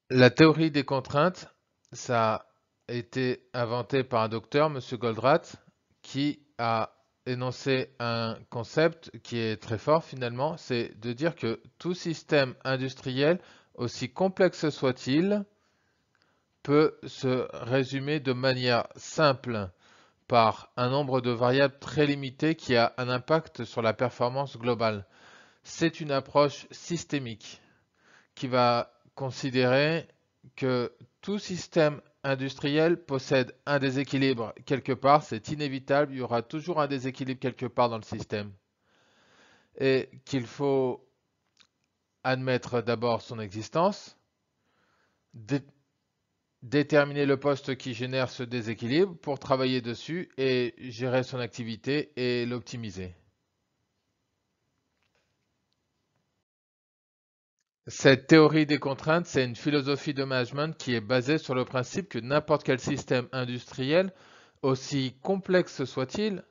La théorie des contraintes, ça a été inventé par un docteur, M. Goldratt, qui a énoncé un concept qui est très fort finalement, c'est de dire que tout système industriel, aussi complexe soit-il, peut se résumer de manière simple par un nombre de variables très limité qui a un impact sur la performance globale. C'est une approche systémique qui va considérer que tout système industriel possède un déséquilibre quelque part, c'est inévitable, il y aura toujours un déséquilibre quelque part dans le système, et qu'il faut admettre d'abord son existence, dé déterminer le poste qui génère ce déséquilibre pour travailler dessus et gérer son activité et l'optimiser. Cette théorie des contraintes, c'est une philosophie de management qui est basée sur le principe que n'importe quel système industriel, aussi complexe soit-il,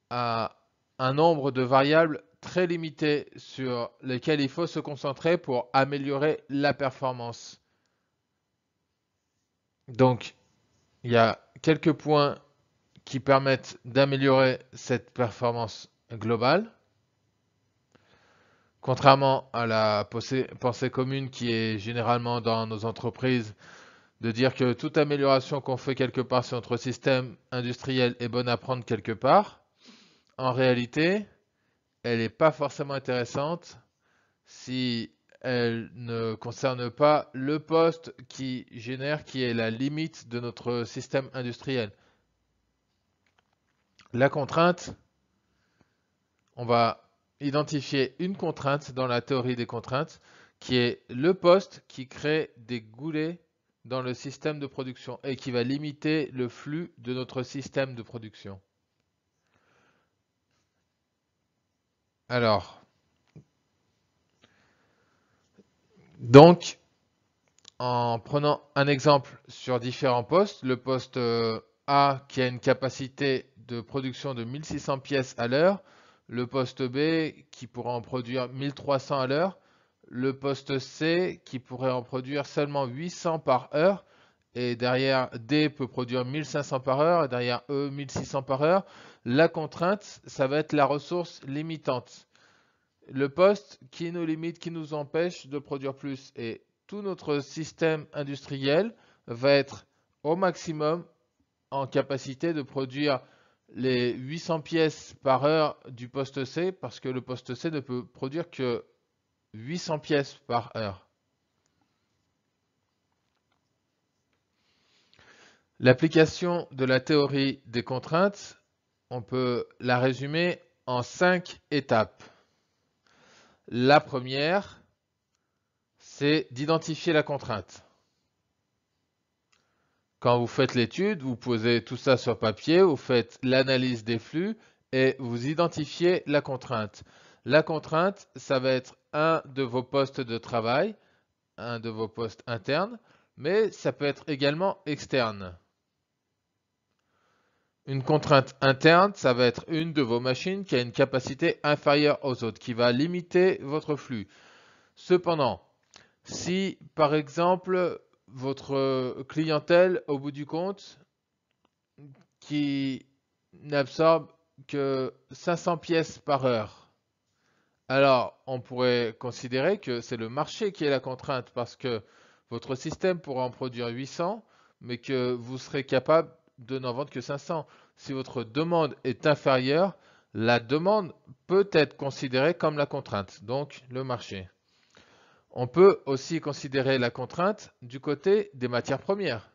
a un nombre de variables très limité sur lesquelles il faut se concentrer pour améliorer la performance. Donc, il y a quelques points qui permettent d'améliorer cette performance globale. Contrairement à la pensée commune qui est généralement dans nos entreprises, de dire que toute amélioration qu'on fait quelque part sur notre système industriel est bonne à prendre quelque part, en réalité, elle n'est pas forcément intéressante si elle ne concerne pas le poste qui génère, qui est la limite de notre système industriel. La contrainte, on va identifier une contrainte dans la théorie des contraintes, qui est le poste qui crée des goulets dans le système de production et qui va limiter le flux de notre système de production. Alors, donc, en prenant un exemple sur différents postes, le poste A qui a une capacité de production de 1600 pièces à l'heure, le poste B qui pourrait en produire 1300 à l'heure, le poste C qui pourrait en produire seulement 800 par heure, et derrière D peut produire 1500 par heure, et derrière E 1600 par heure. La contrainte, ça va être la ressource limitante. Le poste qui nous limite, qui nous empêche de produire plus. Et tout notre système industriel va être au maximum en capacité de produire les 800 pièces par heure du poste C parce que le poste C ne peut produire que 800 pièces par heure. L'application de la théorie des contraintes, on peut la résumer en 5 étapes. La première, c'est d'identifier la contrainte. Quand vous faites l'étude, vous posez tout ça sur papier, vous faites l'analyse des flux et vous identifiez la contrainte. La contrainte, ça va être un de vos postes de travail, un de vos postes internes, mais ça peut être également externe. Une contrainte interne, ça va être une de vos machines qui a une capacité inférieure aux autres, qui va limiter votre flux. Cependant, si par exemple votre clientèle, au bout du compte, qui n'absorbe que 500 pièces par heure, alors on pourrait considérer que c'est le marché qui est la contrainte parce que votre système pourra en produire 800, mais que vous serez capable de n'en vendre que 500. Si votre demande est inférieure, la demande peut être considérée comme la contrainte, donc le marché. On peut aussi considérer la contrainte du côté des matières premières.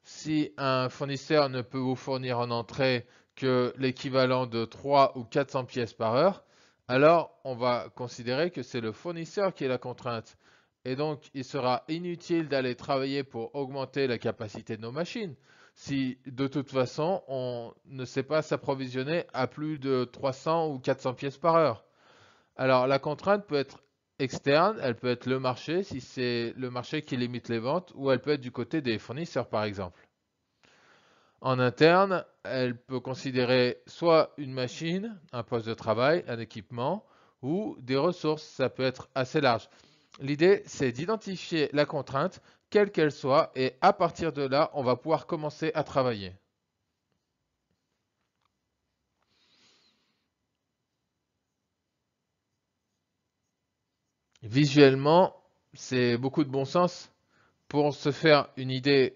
Si un fournisseur ne peut vous fournir en entrée que l'équivalent de 3 ou 400 pièces par heure, alors on va considérer que c'est le fournisseur qui est la contrainte. Et donc, il sera inutile d'aller travailler pour augmenter la capacité de nos machines si de toute façon on ne sait pas s'approvisionner à plus de 300 ou 400 pièces par heure. Alors, la contrainte peut être externe, elle peut être le marché si c'est le marché qui limite les ventes, ou elle peut être du côté des fournisseurs par exemple. En interne, elle peut considérer soit une machine, un poste de travail, un équipement, ou des ressources, ça peut être assez large. L'idée, c'est d'identifier la contrainte, quelle qu'elle soit, et à partir de là, on va pouvoir commencer à travailler. Visuellement, c'est beaucoup de bon sens. Pour se faire une idée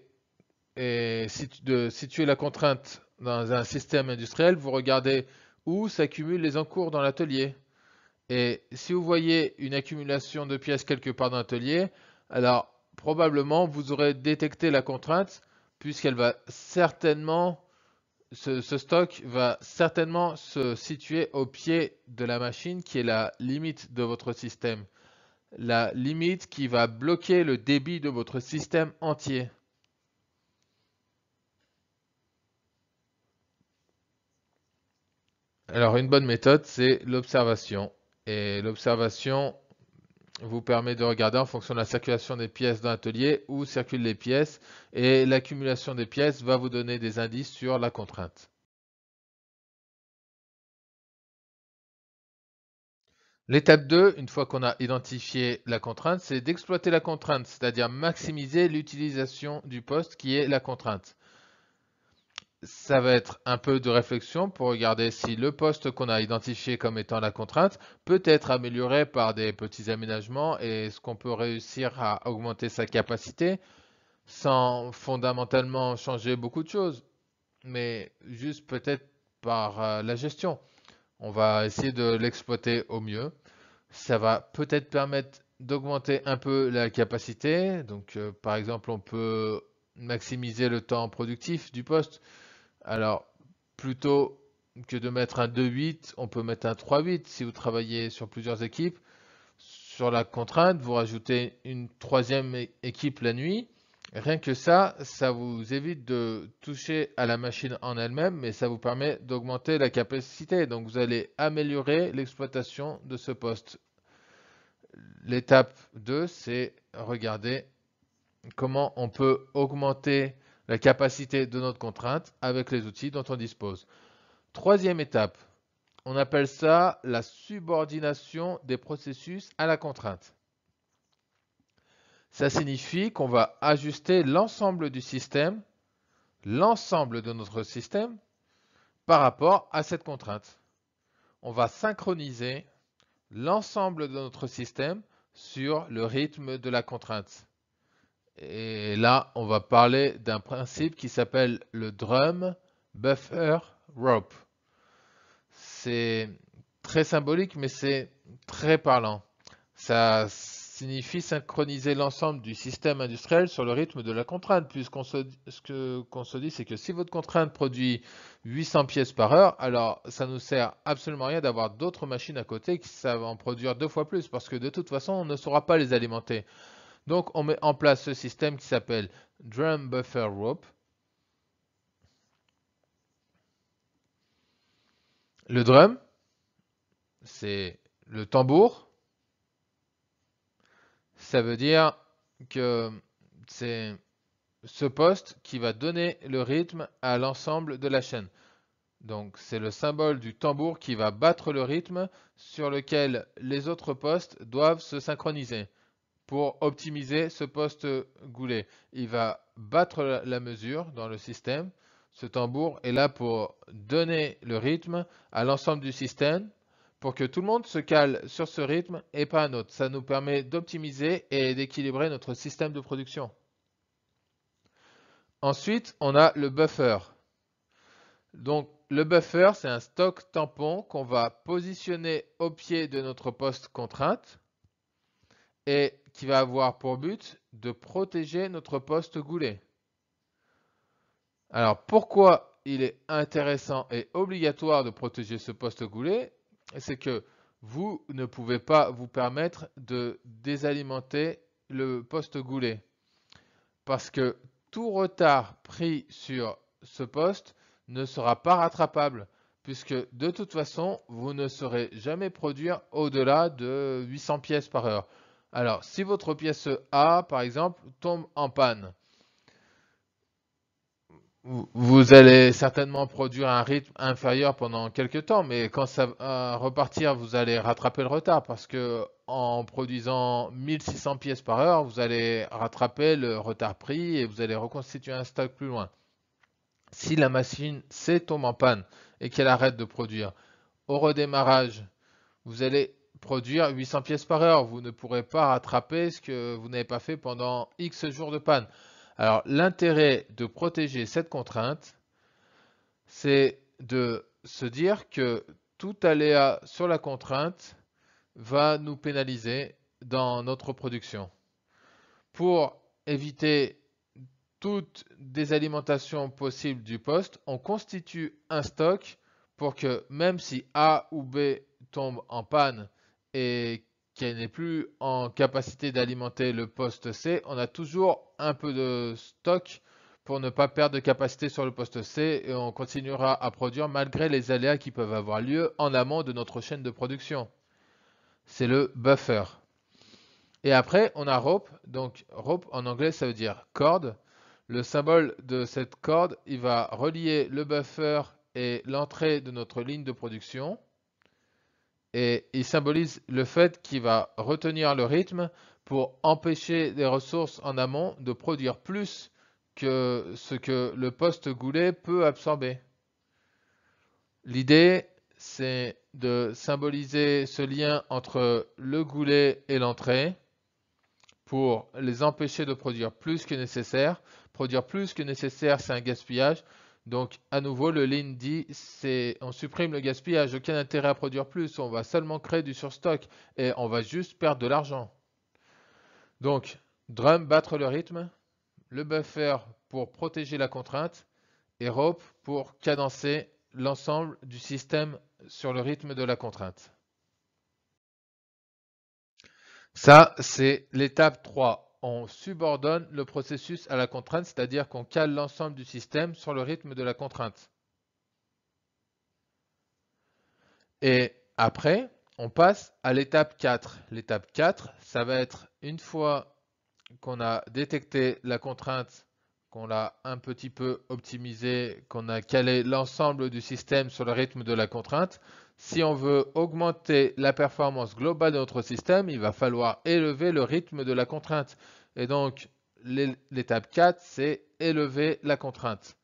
et de situer la contrainte dans un système industriel, vous regardez où s'accumulent les encours dans l'atelier. Et si vous voyez une accumulation de pièces quelque part dans l'atelier, alors probablement vous aurez détecté la contrainte puisqu'elle va certainement, ce stock va certainement se situer au pied de la machine qui est la limite de votre système. La limite qui va bloquer le débit de votre système entier. Alors une bonne méthode, c'est l'observation. Et l'observation vous permet de regarder en fonction de la circulation des pièces dans l'atelier où circulent les pièces et l'accumulation des pièces va vous donner des indices sur la contrainte. L'étape 2, une fois qu'on a identifié la contrainte, c'est d'exploiter la contrainte, c'est-à-dire maximiser l'utilisation du poste qui est la contrainte. Ça va être un peu de réflexion pour regarder si le poste qu'on a identifié comme étant la contrainte peut être amélioré par des petits aménagements et est-ce qu'on peut réussir à augmenter sa capacité sans fondamentalement changer beaucoup de choses, mais juste peut-être par la gestion. On va essayer de l'exploiter au mieux. Ça va peut-être permettre d'augmenter un peu la capacité. Donc, par exemple, on peut maximiser le temps productif du poste. Alors, plutôt que de mettre un 2-8, on peut mettre un 3-8 si vous travaillez sur plusieurs équipes. Sur la contrainte, vous rajoutez une troisième équipe la nuit. Rien que ça vous évite de toucher à la machine en elle-même, mais ça vous permet d'augmenter la capacité. Donc vous allez améliorer l'exploitation de ce poste. L'étape 2, c'est regarder comment on peut augmenter la capacité de notre contrainte avec les outils dont on dispose. Troisième étape, on appelle ça la subordination des processus à la contrainte. Ça signifie qu'on va ajuster l'ensemble du système, l'ensemble de notre système, par rapport à cette contrainte. On va synchroniser l'ensemble de notre système sur le rythme de la contrainte. Et là, on va parler d'un principe qui s'appelle le drum buffer rope. C'est très symbolique, mais c'est très parlant. Ça signifie synchroniser l'ensemble du système industriel sur le rythme de la contrainte, puisqu'on se dit, c'est que si votre contrainte produit 800 pièces par heure, alors ça nous sert absolument rien d'avoir d'autres machines à côté qui savent en produire 2 fois plus, parce que de toute façon, on ne saura pas les alimenter. Donc, on met en place ce système qui s'appelle Drum Buffer Rope. Le drum, c'est le tambour. Ça veut dire que c'est ce poste qui va donner le rythme à l'ensemble de la chaîne. Donc c'est le symbole du tambour qui va battre le rythme sur lequel les autres postes doivent se synchroniser pour optimiser ce poste goulet. Il va battre la mesure dans le système. Ce tambour est là pour donner le rythme à l'ensemble du système pour que tout le monde se cale sur ce rythme et pas un autre. Ça nous permet d'optimiser et d'équilibrer notre système de production. Ensuite, on a le buffer. Donc, le buffer, c'est un stock tampon qu'on va positionner au pied de notre poste contrainte et qui va avoir pour but de protéger notre poste goulet. Alors, pourquoi il est intéressant et obligatoire de protéger ce poste goulet? C'est que vous ne pouvez pas vous permettre de désalimenter le poste goulet. Parce que tout retard pris sur ce poste ne sera pas rattrapable, puisque de toute façon, vous ne saurez jamais produire au-delà de 800 pièces par heure. Alors, si votre pièce A, par exemple, tombe en panne, vous allez certainement produire un rythme inférieur pendant quelques temps, mais quand ça va repartir, vous allez rattraper le retard parce que en produisant 1600 pièces par heure, vous allez rattraper le retard pris et vous allez reconstituer un stock plus loin. Si la machine tombe en panne et qu'elle arrête de produire, au redémarrage, vous allez produire 800 pièces par heure. Vous ne pourrez pas rattraper ce que vous n'avez pas fait pendant X jours de panne. Alors, l'intérêt de protéger cette contrainte, c'est de se dire que tout aléa sur la contrainte va nous pénaliser dans notre production. Pour éviter toute désalimentation possible du poste, on constitue un stock pour que même si A ou B tombe en panne et qu'elle n'est plus en capacité d'alimenter le poste C, on a toujours un peu de stock pour ne pas perdre de capacité sur le poste C et on continuera à produire malgré les aléas qui peuvent avoir lieu en amont de notre chaîne de production. C'est le buffer. Et après, on a rope. Donc, rope en anglais, ça veut dire corde. Le symbole de cette corde, il va relier le buffer et l'entrée de notre ligne de production. Et il symbolise le fait qu'il va retenir le rythme pour empêcher les ressources en amont de produire plus que ce que le poste goulet peut absorber. L'idée, c'est de symboliser ce lien entre le goulet et l'entrée pour les empêcher de produire plus que nécessaire. Produire plus que nécessaire, c'est un gaspillage. Donc, à nouveau, le lean dit, on supprime le gaspillage, aucun intérêt à produire plus, on va seulement créer du surstock et on va juste perdre de l'argent. Donc, drum, battre le rythme, le buffer pour protéger la contrainte et rope pour cadencer l'ensemble du système sur le rythme de la contrainte. Ça, c'est l'étape 3. On subordonne le processus à la contrainte, c'est-à-dire qu'on cale l'ensemble du système sur le rythme de la contrainte. Et après, on passe à l'étape 4. L'étape 4, ça va être une fois qu'on a détecté la contrainte, qu'on l'a un petit peu optimisée, qu'on a calé l'ensemble du système sur le rythme de la contrainte. Si on veut augmenter la performance globale de notre système, il va falloir élever le rythme de la contrainte. Et donc, l'étape 4, c'est élever la contrainte.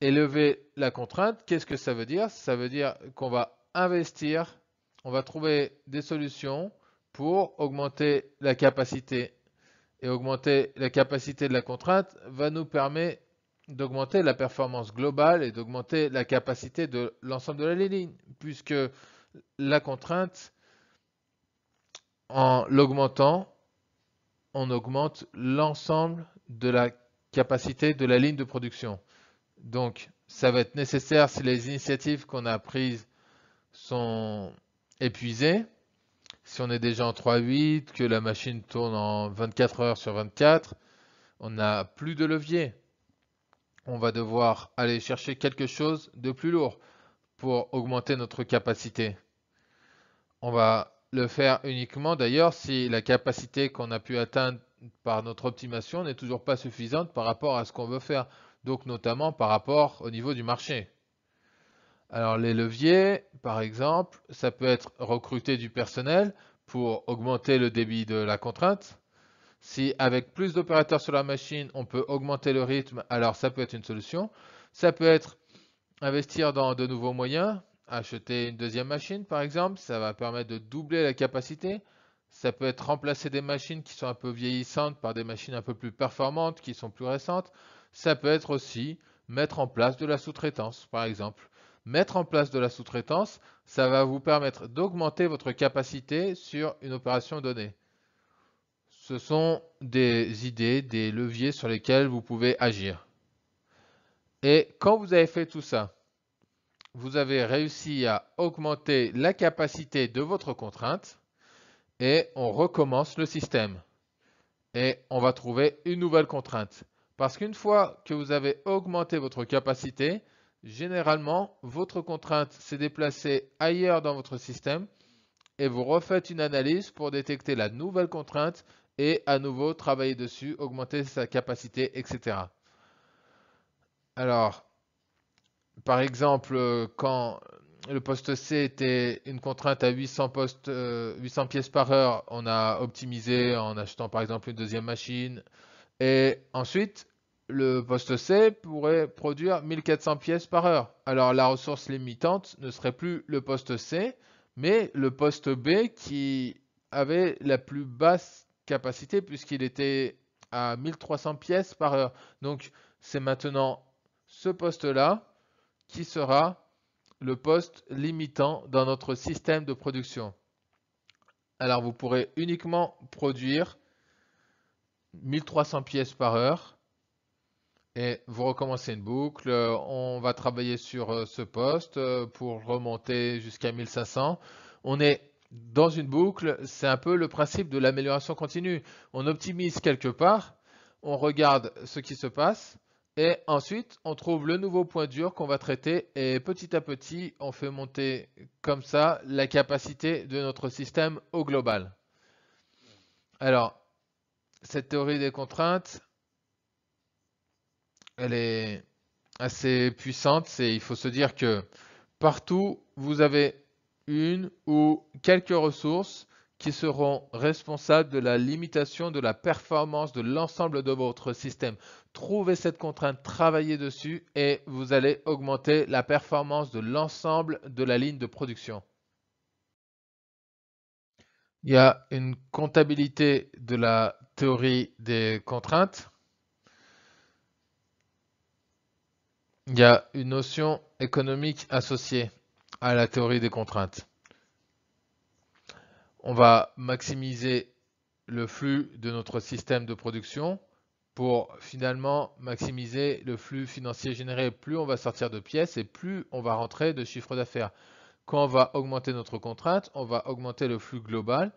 Élever la contrainte, qu'est-ce que ça veut dire? Ça veut dire qu'on va investir, on va trouver des solutions pour augmenter la capacité. Et augmenter la capacité de la contrainte va nous permettre d'augmenter la performance globale et d'augmenter la capacité de l'ensemble de la ligne, puisque la contrainte, en l'augmentant, on augmente l'ensemble de la capacité de la ligne de production. Donc, ça va être nécessaire si les initiatives qu'on a prises sont épuisées. Si on est déjà en 3.8, que la machine tourne en 24 heures sur 24, on n'a plus de levier. On va devoir aller chercher quelque chose de plus lourd pour augmenter notre capacité. On va le faire uniquement d'ailleurs si la capacité qu'on a pu atteindre par notre optimation n'est toujours pas suffisante par rapport à ce qu'on veut faire, donc notamment par rapport au niveau du marché. Alors les leviers, par exemple, ça peut être recruter du personnel pour augmenter le débit de la contrainte. Si avec plus d'opérateurs sur la machine, on peut augmenter le rythme, alors ça peut être une solution. Ça peut être investir dans de nouveaux moyens, acheter une deuxième machine par exemple, ça va permettre de doubler la capacité. Ça peut être remplacer des machines qui sont un peu vieillissantes par des machines un peu plus performantes, qui sont plus récentes. Ça peut être aussi mettre en place de la sous-traitance par exemple. Mettre en place de la sous-traitance, ça va vous permettre d'augmenter votre capacité sur une opération donnée. Ce sont des idées, des leviers sur lesquels vous pouvez agir. Et quand vous avez fait tout ça, vous avez réussi à augmenter la capacité de votre contrainte et on recommence le système. Et on va trouver une nouvelle contrainte. Parce qu'une fois que vous avez augmenté votre capacité, généralement, votre contrainte s'est déplacée ailleurs dans votre système et vous refaites une analyse pour détecter la nouvelle contrainte et à nouveau travailler dessus, augmenter sa capacité, etc. Alors, par exemple, quand le poste C était une contrainte à 800 pièces par heure, on a optimisé en achetant par exemple une deuxième machine. Et ensuite, le poste C pourrait produire 1400 pièces par heure. Alors la ressource limitante ne serait plus le poste C, mais le poste B qui avait la plus basse capacité puisqu'il était à 1300 pièces par heure. Donc c'est maintenant ce poste-là qui sera le poste limitant dans notre système de production. Alors vous pourrez uniquement produire 1300 pièces par heure et vous recommencez une boucle. On va travailler sur ce poste pour remonter jusqu'à 1500. On est dans une boucle, c'est un peu le principe de l'amélioration continue. On optimise quelque part, on regarde ce qui se passe et ensuite on trouve le nouveau point dur qu'on va traiter et petit à petit on fait monter comme ça la capacité de notre système au global. Alors, cette théorie des contraintes, elle est assez puissante. Il faut se dire que partout, vous avez une ou quelques ressources qui seront responsables de la limitation de la performance de l'ensemble de votre système. Trouvez cette contrainte, travaillez dessus et vous allez augmenter la performance de l'ensemble de la ligne de production. Il y a une comptabilité de la théorie des contraintes. Il y a une notion économique associée à la théorie des contraintes. On va maximiser le flux de notre système de production pour finalement maximiser le flux financier généré. Plus on va sortir de pièces et plus on va rentrer de chiffre d'affaires. Quand on va augmenter notre contrainte, on va augmenter le flux global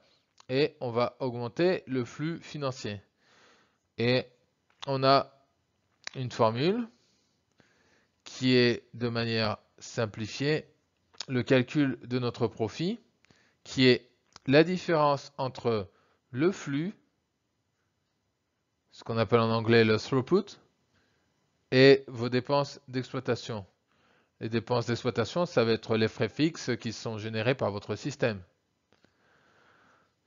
et on va augmenter le flux financier. Et on a une formule qui est de manière simplifiée le calcul de notre profit, qui est la différence entre le flux, ce qu'on appelle en anglais le throughput, et vos dépenses d'exploitation. Les dépenses d'exploitation, ça va être les frais fixes qui sont générés par votre système.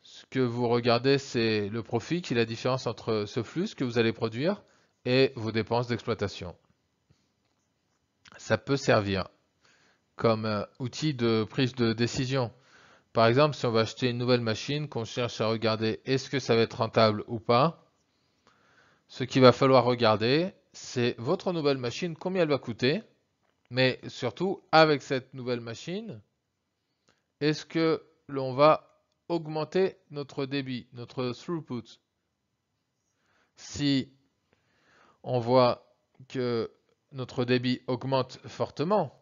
Ce que vous regardez, c'est le profit, qui est la différence entre ce flux que vous allez produire et vos dépenses d'exploitation. Ça peut servir comme outil de prise de décision. Par exemple, si on va acheter une nouvelle machine, qu'on cherche à regarder est-ce que ça va être rentable ou pas, ce qu'il va falloir regarder, c'est votre nouvelle machine, combien elle va coûter, mais surtout, avec cette nouvelle machine, est-ce que l'on va augmenter notre débit, notre throughput? Si on voit que notre débit augmente fortement,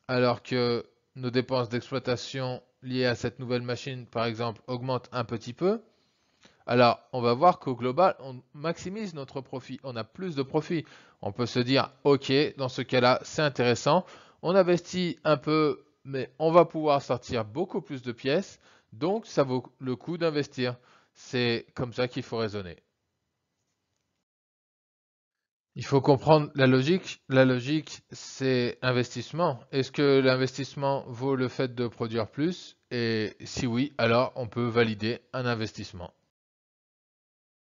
alors que nos dépenses d'exploitation liées à cette nouvelle machine, par exemple, augmentent un petit peu, alors on va voir qu'au global, on maximise notre profit. On a plus de profit. On peut se dire, OK, dans ce cas-là, c'est intéressant. On investit un peu, mais on va pouvoir sortir beaucoup plus de pièces. Donc, ça vaut le coup d'investir. C'est comme ça qu'il faut raisonner. Il faut comprendre la logique. La logique, c'est investissement. Est-ce que l'investissement vaut le fait de produire plus? Et si oui, alors on peut valider un investissement.